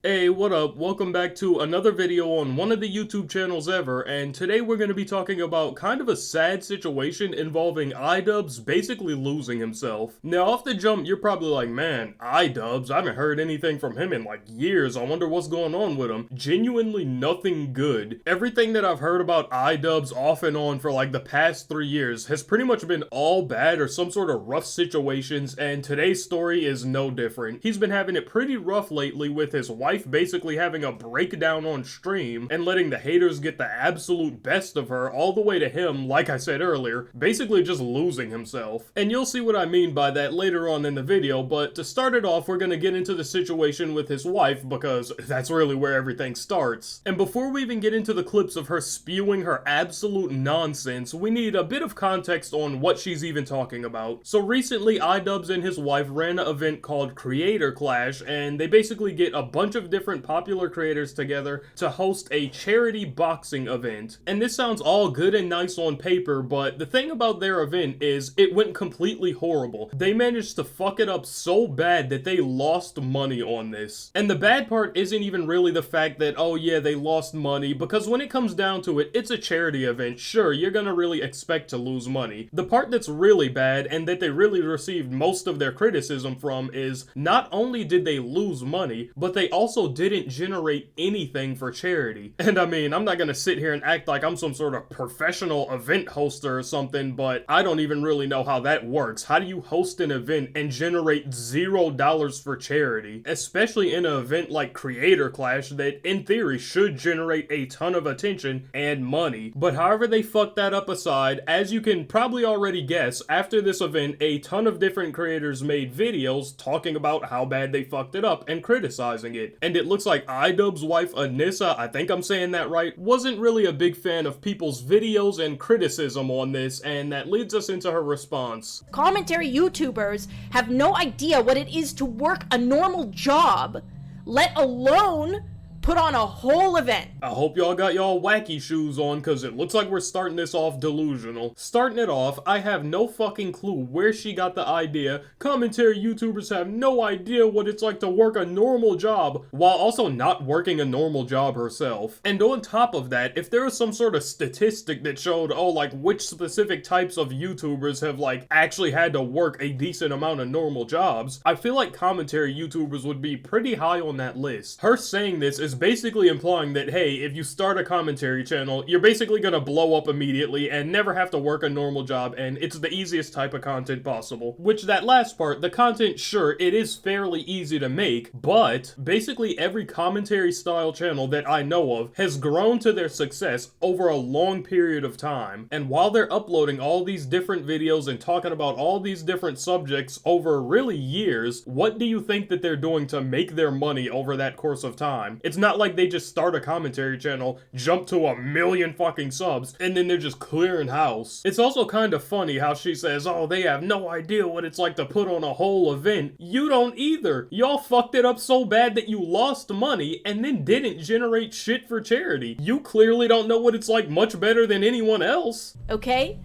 Hey, what up? Welcome back to another video on one of the YouTube channels ever, and today we're going to be talking about kind of a sad situation involving Idubbbz basically losing himself. Now, off the jump, you're probably like, man, Idubbbz, I haven't heard anything from him in like years, I wonder what's going on with him. Genuinely nothing good. Everything that I've heard about Idubbbz off and on for like the past 3 years has pretty much been all bad or some sort of rough situations, and today's story is no different. He's been having it pretty rough lately with his wife basically having a breakdown on stream and letting the haters get the absolute best of her all the way to him, like I said earlier, basically just losing himself. And you'll see what I mean by that later on in the video, but to start it off, we're gonna get into the situation with his wife because that's really where everything starts. And before we even get into the clips of her spewing her absolute nonsense, we need a bit of context on what she's even talking about. So recently, Idubbbz and his wife ran an event called Creator Clash, and they basically get a bunch of different popular creators together to host a charity boxing event. And this sounds all good and nice on paper, but the thing about their event is it went completely horrible. They managed to fuck it up so bad that they lost money on this. And the bad part isn't even really the fact that, oh yeah, they lost money, because when it comes down to it, it's a charity event. Sure, you're gonna really expect to lose money. The part that's really bad and that they really received most of their criticism from is not only did they lose money, but they also didn't generate anything for charity. And I mean, I'm not gonna sit here and act like I'm some sort of professional event hoster or something, but I don't even really know how that works. How do you host an event and generate $0 for charity? Especially in an event like Creator Clash that in theory should generate a ton of attention and money. But however they fucked that up aside, as you can probably already guess, after this event a ton of different creators made videos talking about how bad they fucked it up and criticizing it. And it looks like Idubbbz's wife Anissa, I think I'm saying that right, wasn't really a big fan of people's videos and criticism on this, and that leads us into her response. Commentary YouTubers have no idea what it is to work a normal job, let alone put on a whole event. I hope y'all got y'all wacky shoes on, cause it looks like we're starting this off delusional. Starting it off, I have no fucking clue where she got the idea. Commentary YouTubers have no idea what it's like to work a normal job, while also not working a normal job herself. And on top of that, if there was some sort of statistic that showed, oh, like which specific types of YouTubers have like actually had to work a decent amount of normal jobs, I feel like commentary YouTubers would be pretty high on that list. Her saying this is basically implying that, hey, if you start a commentary channel, you're basically gonna blow up immediately and never have to work a normal job, and it's the easiest type of content possible. Which, that last part, the content, sure, it is fairly easy to make, but basically every commentary style channel that I know of has grown to their success over a long period of time. And while they're uploading all these different videos and talking about all these different subjects over really years, what do you think that they're doing to make their money over that course of time? It's not like they just start a commentary channel, jump to 1 million fucking subs, and then they're just clearing house. It's also kind of funny how she says, oh, they have no idea what it's like to put on a whole event. You don't either. Y'all fucked it up so bad that you lost money and then didn't generate shit for charity. You clearly don't know what it's like much better than anyone else. Okay?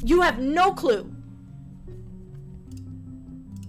You have no clue.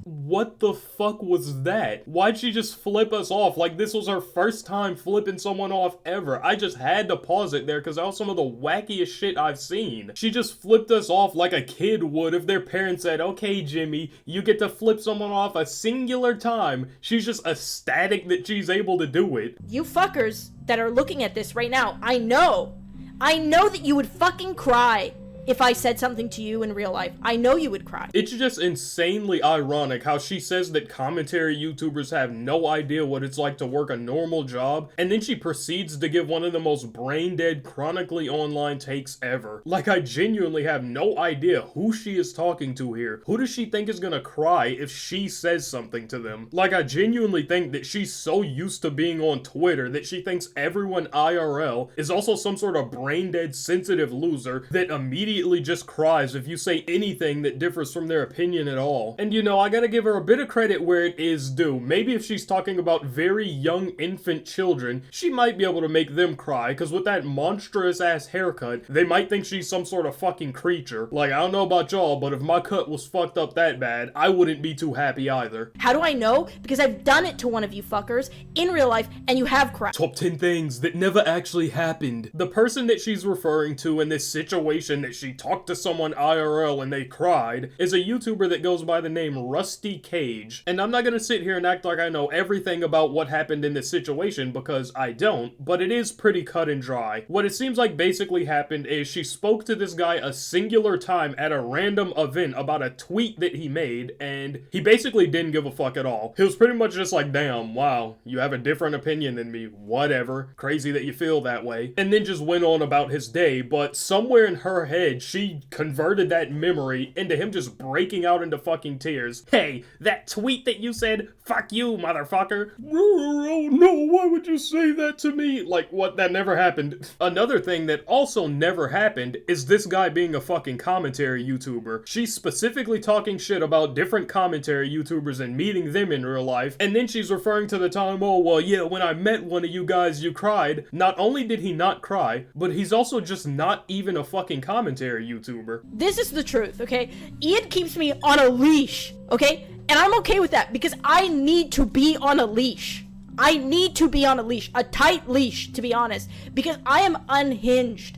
What the fuck was that? Why'd she just flip us off like this was her first time flipping someone off ever? I just had to pause it there because that was some of the wackiest shit I've seen. She just flipped us off like a kid would if their parents said, okay, Jimmy, you get to flip someone off a singular time. She's just ecstatic that she's able to do it. You fuckers that are looking at this right now, I know that you would fucking cry if I said something to you in real life. I know you would cry. It's just insanely ironic how she says that commentary YouTubers have no idea what it's like to work a normal job, and then she proceeds to give one of the most brain-dead, chronically online takes ever. Like, I genuinely have no idea who she is talking to here. Who does she think is gonna cry if she says something to them? Like, I genuinely think that she's so used to being on Twitter that she thinks everyone IRL is also some sort of brain-dead, sensitive loser that immediately immediately just cries if you say anything that differs from their opinion at all. And you know, I gotta give her a bit of credit where it is due. Maybe if she's talking about very young infant children, she might be able to make them cry, because with that monstrous ass haircut, they might think she's some sort of fucking creature. Like, I don't know about y'all, but if my cut was fucked up that bad, I wouldn't be too happy either. How do I know? Because I've done it to one of you fuckers in real life, and you have cried. Top 10 things that never actually happened. The person that she's referring to in this situation that she talked to someone IRL and they cried is a YouTuber that goes by the name Rusty Cage. And I'm not gonna sit here and act like I know everything about what happened in this situation, because I don't, but it is pretty cut and dry. What it seems like basically happened is she spoke to this guy a singular time at a random event about a tweet that he made, and he basically didn't give a fuck at all. He was pretty much just like, damn, wow, you have a different opinion than me, whatever, crazy that you feel that way, and then just went on about his day. But somewhere in her head, she converted that memory into him just breaking out into fucking tears. Hey, that tweet that you said, fuck you, motherfucker. Oh no, why would you say that to me? Like, what? That never happened. Another thing that also never happened is this guy being a fucking commentary YouTuber. She's specifically talking shit about different commentary YouTubers and meeting them in real life, and then she's referring to the time, oh, well, yeah, when I met one of you guys, you cried. Not only did he not cry, but he's also just not even a fucking commentary YouTuber. This is the truth, okay? Ian keeps me on a leash, okay? And I'm okay with that, because I need to be on a leash. I need to be on a leash, a tight leash, to be honest, because I am unhinged.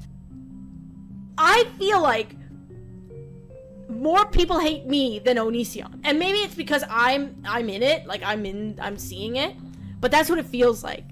I feel like more people hate me than Onision. And maybe it's because I'm in it, like I'm seeing it, but that's what it feels like.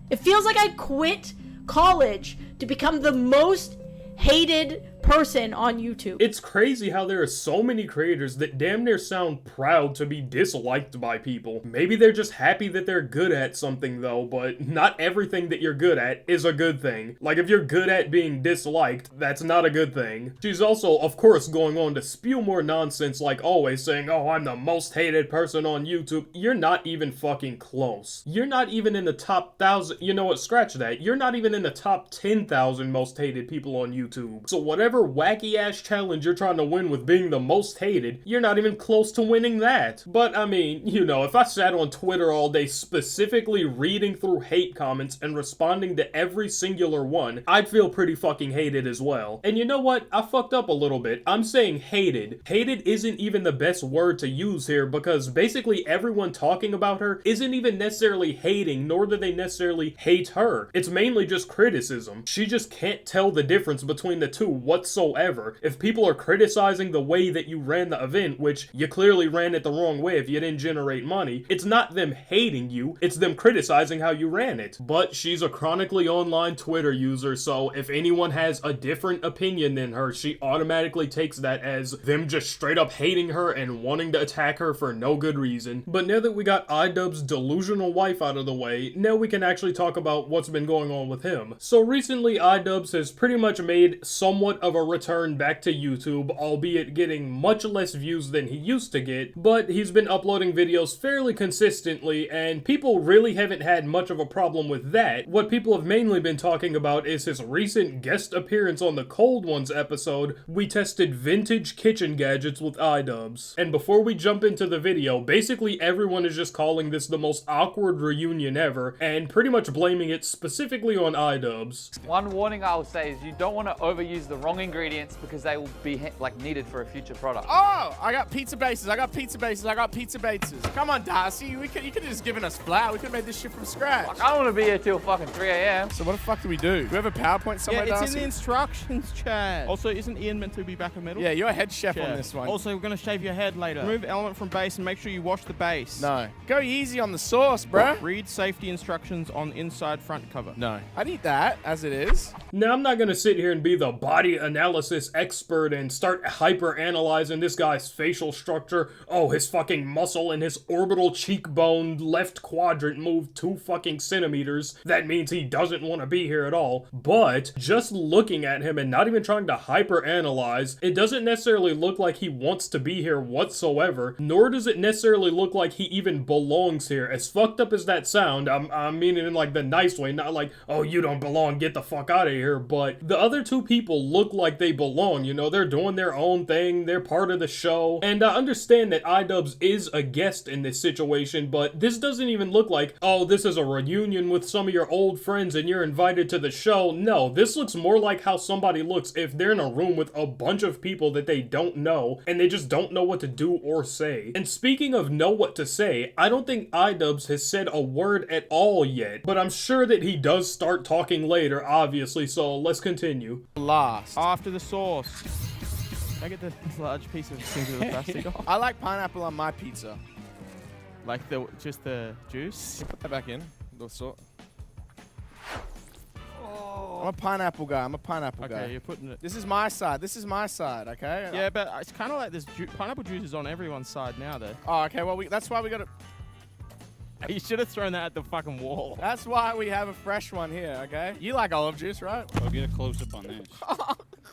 It feels like I quit college to become the most hated person on YouTube. It's crazy how there are so many creators that damn near sound proud to be disliked by people. Maybe they're just happy that they're good at something though, but not everything that you're good at is a good thing. Like, if you're good at being disliked, that's not a good thing. She's also, of course, going on to spew more nonsense like always, saying, oh, I'm the most hated person on YouTube. You're not even fucking close. You're not even in the top 1,000, you know what, scratch that. You're not even in the top 10,000 most hated people on YouTube. So whatever wacky ass challenge you're trying to win with being the most hated, you're not even close to winning that. But I mean, you know, if I sat on Twitter all day specifically reading through hate comments and responding to every singular one, I'd feel pretty fucking hated as well. And you know what? I fucked up a little bit. I'm saying hated. Hated isn't even the best word to use here, because basically everyone talking about her isn't even necessarily hating, nor do they necessarily hate her. It's mainly just criticism. She just can't tell the difference between the two whatsoever. If people are criticizing the way that you ran the event, which you clearly ran it the wrong way if you didn't generate money, it's not them hating you, it's them criticizing how you ran it. But she's a chronically online Twitter user, so if anyone has a different opinion than her, she automatically takes that as them just straight up hating her and wanting to attack her for no good reason. But now that we got Idubbbz's delusional wife out of the way, now we can actually talk about what's been going on with him. So recently, Idubbbz has pretty much made somewhat of a return back to YouTube, albeit getting much less views than he used to get, but he's been uploading videos fairly consistently, and people really haven't had much of a problem with that. What people have mainly been talking about is his recent guest appearance on the Cold Ones episode. We tested vintage kitchen gadgets with Idubbbz. And before we jump into the video, basically everyone is just calling this the most awkward reunion ever, and pretty much blaming it specifically on Idubbbz. One warning I will say is you don't want to overuse the wrong ingredients, because they will be like needed for a future product. Oh, I got pizza bases. I got pizza bases. I got pizza bases. Come on, Darcy. You could have just given us flour. We could have made this shit from scratch. Like, I don't want to be here till fucking 3 a.m. So what the fuck do we do? Do we have a PowerPoint somewhere, Yeah, it's Darcy? in the instructions, Chad. Also, isn't Ian meant to be back in the middle? Yeah, you're a head chef Chad. on this one. Also, we're going to shave your head later. Remove element from base and make sure you wash the base. No. Go easy on the sauce, bruh. Read safety instructions on inside front cover. No. I'd eat that as it is. Now, I'm not gonna sit here and be the body analysis expert and start hyper-analyzing this guy's facial structure. Oh, his fucking muscle and his orbital cheekbone left quadrant moved 2 fucking centimeters. That means he doesn't want to be here at all. But just looking at him and not even trying to hyper-analyze, it doesn't necessarily look like he wants to be here whatsoever, nor does it necessarily look like he even belongs here. As fucked up as that sound, I mean it in like the nice way, not like, oh, you don't belong, get the fuck out of here. But the other two people look like they belong, you know, they're doing their own thing, they're part of the show, and I understand that Idubbbz is a guest in this situation, but this doesn't even look like, oh, this is a reunion with some of your old friends and you're invited to the show. No, this looks more like how somebody looks if they're in a room with a bunch of people that they don't know, and they just don't know what to do or say. And speaking of know what to say, I don't think Idubbbz has said a word at all yet, but I'm sure that he does start talking later, obviously, so let's continue. Last. After the sauce. Can I get the large piece of singular plastic off? I like pineapple on my pizza. Like just the juice? Put that back in. The salt. I'm a pineapple guy. I'm a pineapple guy. Okay, you're putting it. This is my side. This is my side, okay? Yeah, but it's kind of like this pineapple juice is on everyone's side now, though. Oh, okay. Well, that's why we got to... You should have thrown that at the fucking wall. That's why we have a fresh one here, okay? You like olive juice, right? I'll get a close-up on this.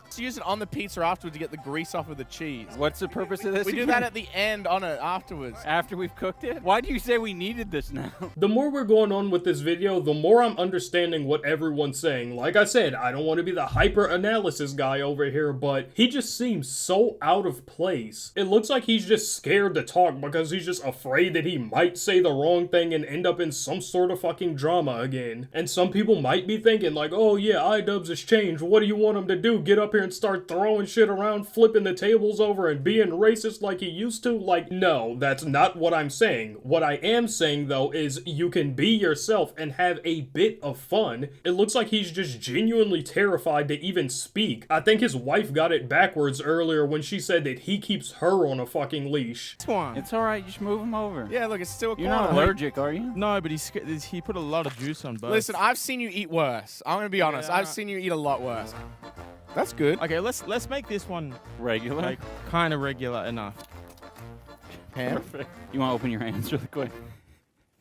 Let's use it on the pizza afterwards to get the grease off of the cheese. What's the purpose of this? We do that at the end on it afterwards. After we've cooked it? Why do you say we needed this now? The more we're going on with this video, the more I'm understanding what everyone's saying. Like I said, I don't want to be the hyper-analysis guy over here, but he just seems so out of place. It looks like he's just scared to talk because he's just afraid that he might say the wrong thing and end up in some sort of fucking drama again. And some people might be thinking like, oh yeah, Idubbbz has changed. What do you want him to do? Get up here and start throwing shit around, flipping the tables over and being racist like he used to? Like, no, that's not what I'm saying. What I am saying though is you can be yourself and have a bit of fun. It looks like he's just genuinely terrified to even speak. I think his wife got it backwards earlier when she said that he keeps her on a fucking leash. This one. It's alright, just move him over. Yeah, look, it's still a You're corner. not allergic, are you? No, but he put a lot of juice on both. Listen, I've seen you eat worse. I'm gonna be honest. Yeah. I've seen you eat a lot worse. That's good. Okay, let's make this one Regular? like kind of regular enough. Ham. Perfect. You want to open your hands really quick?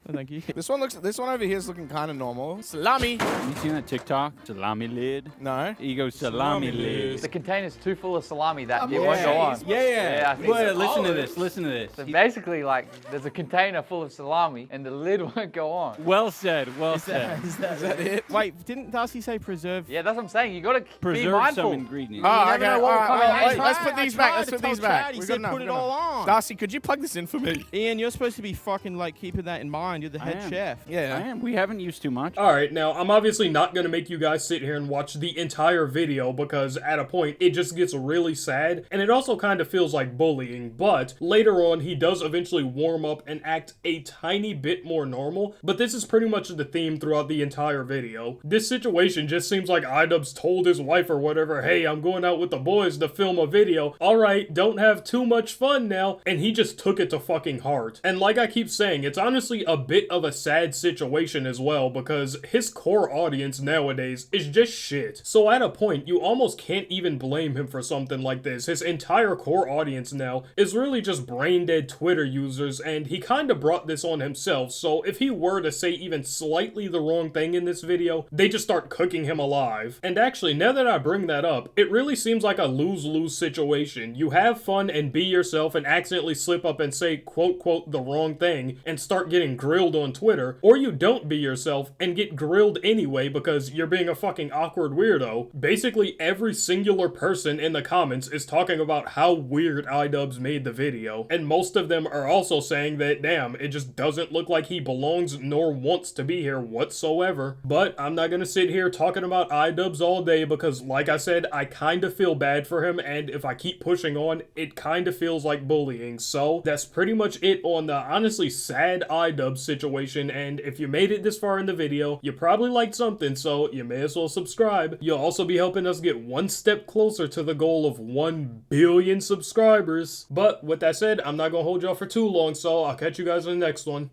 Oh, thank you. This one over here is looking kind of normal. Salami. You seen that TikTok? Salami lid? No. You go salami lid. The container's too full of salami that it won't go on. Yeah. I think so. Listen to this. Listen to this. So basically, like, there's a container full of salami and the lid won't go on. Well said. Well said. Is that it? Wait, didn't Darcy say preserve? Yeah, that's what I'm saying. You gotta be Preserve mindful. some ingredients. Oh, never okay. know All what will right, come all out right. later. Let's put these back. Let's put these back. He We're said good enough, put it we're good all enough. on. Darcy, could you plug this in for me? Ian, you're supposed to be fucking like keeping that in mind. You're the head am. chef. Yeah. I am. We haven't used too much. Alright, now I'm obviously not gonna make you guys sit here and watch the entire video because at a point it just gets really sad and it also kind of feels like bullying, but later on he does eventually warm up and act a tiny bit more normal, but this is pretty much the theme throughout the entire video. This situation just seems like Idubbbz told his wife or whatever, hey, I'm going out with the boys to film a video. Alright, don't have too much fun now, and he just took it to fucking heart. And like I keep saying, it's honestly a bit of a sad situation as well because his core audience nowadays is just shit. So at a point, you almost can't even blame him for something like this. His entire core audience now is really just brain dead Twitter users, and he kind of brought this on himself. So if he were to say even slightly the wrong thing in this video, they just start cooking him alive. And actually, now that I bring that up, it really seems like a lose-lose situation. You have fun and be yourself and accidentally slip up and say quote the wrong thing and start getting grilled on Twitter, or you don't be yourself and get grilled anyway because you're being a fucking awkward weirdo. Basically, every singular person in the comments is talking about how weird Idubbbz made the video, and most of them are also saying that, damn, it just doesn't look like he belongs nor wants to be here whatsoever. But I'm not gonna sit here talking about Idubbbz all day because, like I said, I kind of feel bad for him, and if I keep pushing on, it kind of feels like bullying. So that's pretty much it on the honestly sad Idubbbz situation, and if you made it this far in the video, you probably liked something, so you may as well subscribe. You'll also be helping us get one step closer to the goal of 1 billion subscribers. But with that said, I'm not gonna hold y'all for too long, so I'll catch you guys in the next one.